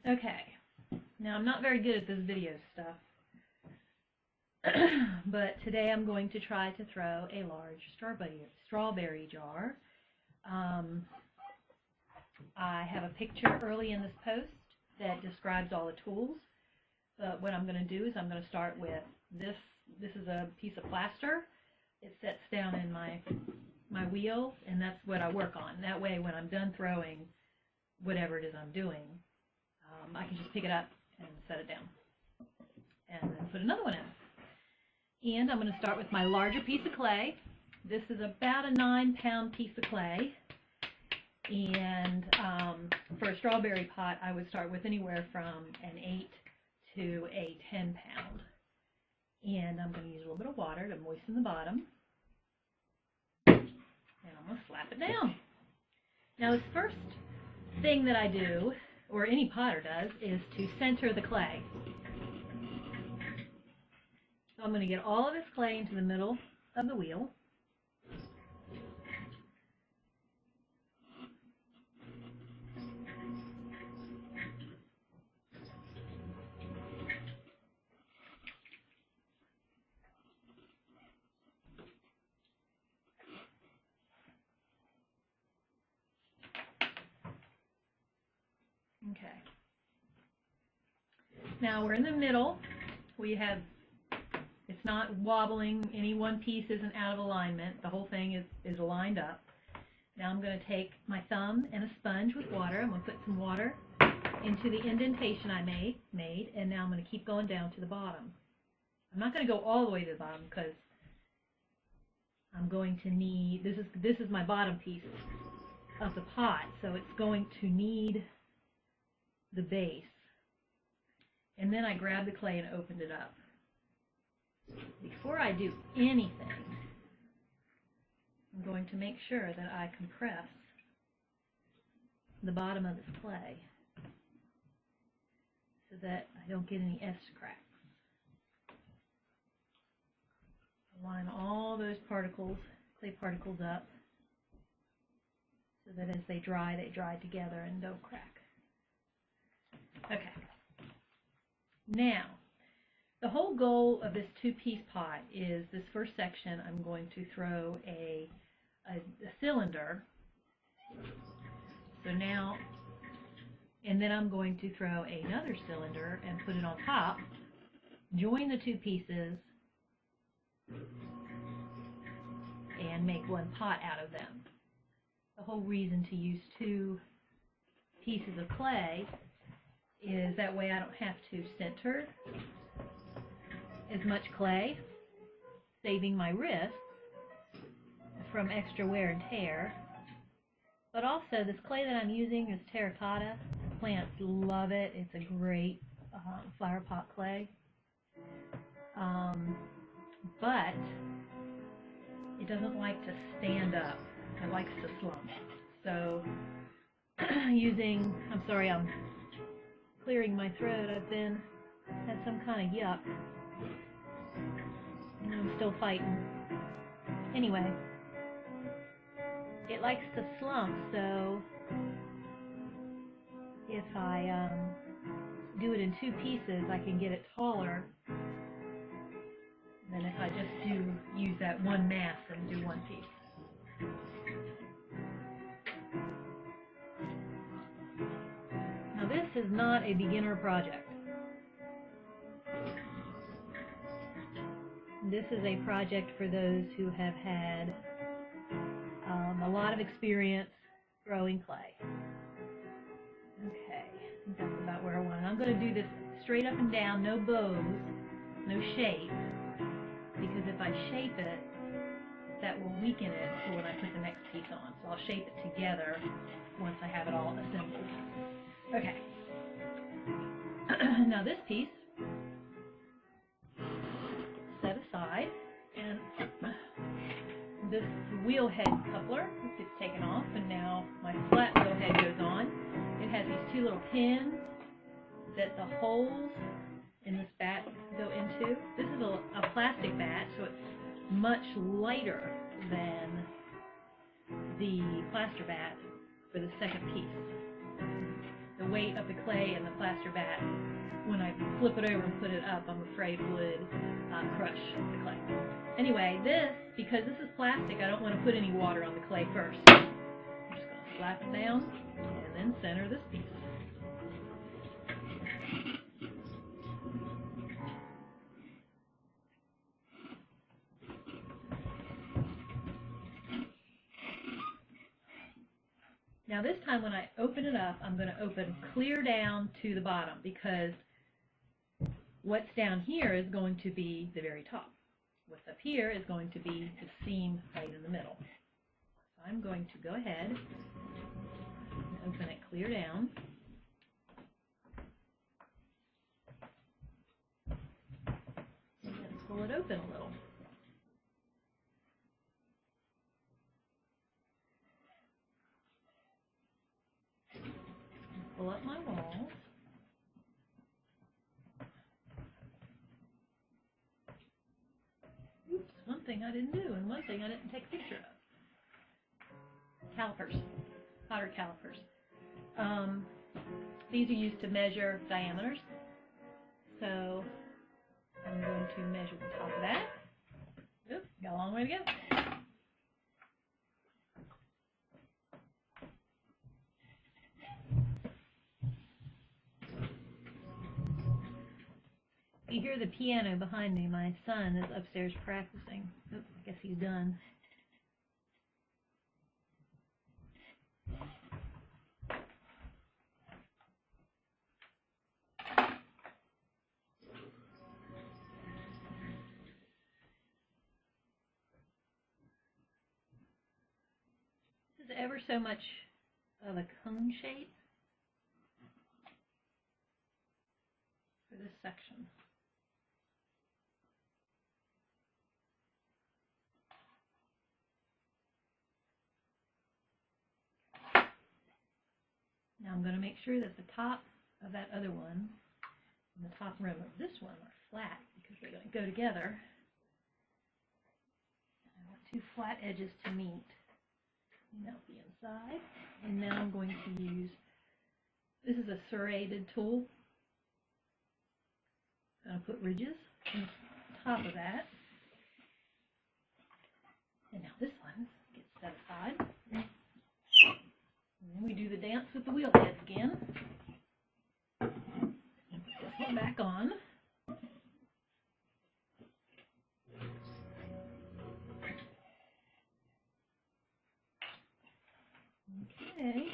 Okay, now I'm not very good at this video stuff, but today I'm going to try to throw a large strawberry jar. I have a picture early in this post that describes all the tools, but what I'm going to do is I'm going to start with this. This is a piece of plaster. It sets down in my wheel, and that's what I work on. That way when I'm done throwing whatever it is I'm doing, I can just pick it up and set it down and then put another one in. And I'm going to start with my larger piece of clay. This is about a 9-pound piece of clay, and for a strawberry pot I would start with anywhere from an 8 to a 10-pound. And I'm going to use a little bit of water to moisten the bottom, and I'm going to slap it down. Now this first thing that I do, or any potter does, is to center the clay. So I'm going to get all of this clay into the middle of the wheel. Okay. Now we're in the middle. We have, it's not wobbling. Any one piece isn't out of alignment. The whole thing is lined up. Now I'm going to take my thumb and a sponge with water. I'm going to put some water into the indentation I made, and now I'm going to keep going down to the bottom. I'm not going to go all the way to the bottom because I'm going to need, this is my bottom piece of the pot, so it's going to need the base. And then I grabbed the clay and opened it up. Before I do anything, I'm going to make sure that I compress the bottom of this clay so that I don't get any S cracks. Line all those particles, clay particles up, so that as they dry together and don't crack. Okay. Now, the whole goal of this two-piece pot is this first section I'm going to throw a cylinder. So now, and then I'm going to throw another cylinder and put it on top, join the two pieces, and make one pot out of them. The whole reason to use two pieces of clay is that way I don't have to center as much clay, saving my wrists from extra wear and tear. But also this clay that I'm using is terracotta. Plants love it. It's a great flower pot clay. But it doesn't like to stand up. It likes to slump. So using, I'm sorry, I'm clearing my throat. I've had some kind of yuck, and I'm still fighting. Anyway, it likes to slump, so if I do it in two pieces, I can get it taller than if I just use that one mass and do one piece. Now this is not a beginner project. This is a project for those who have had a lot of experience growing clay. Okay, I think that's about where I want it. I'm going to do this straight up and down, no bows, no shape, because if I shape it, that will weaken it for when I put the next piece on. So I'll shape it together once I have it all assembled. Okay. Now this piece, set aside, and this wheel head coupler gets taken off, and now my flat wheel head goes on. It has these two little pins that the holes in this bat go into. This is a plastic bat, so it's much lighter than the plaster bat for the second piece. the weight of the clay and the plaster bat, when I flip it over and put it up, I'm afraid would crush the clay. Anyway, this, because this is plastic, I don't want to put any water on the clay first. I'm just going to slap it down and then center this piece. Now this time when I open it up, I'm going to open clear down to the bottom, because what's down here is going to be the very top. What's up here is going to be the seam right in the middle. So I'm going to go ahead and open it clear down. And then pull it open a little. Pull up my walls. Oops, one thing I didn't do and one thing I didn't take a picture of. Calipers, pottery calipers. These are used to measure diameters. So I'm going to measure the top of that. Oops, got a long way to go. You hear the piano behind me. My son is upstairs practicing. Oops, I guess he's done. This is ever so much of a cone shape for this section. Now I'm going to make sure that the top of that other one and the top rim of this one are flat, because they're going to go together. I want two flat edges to meet. Melt the inside. And now I'm going to use, this is a serrated tool. I'm going to put ridges on the top of that. And now this one gets set aside. And then we do the dance with the wheel heads again. And put this one back on. Okay.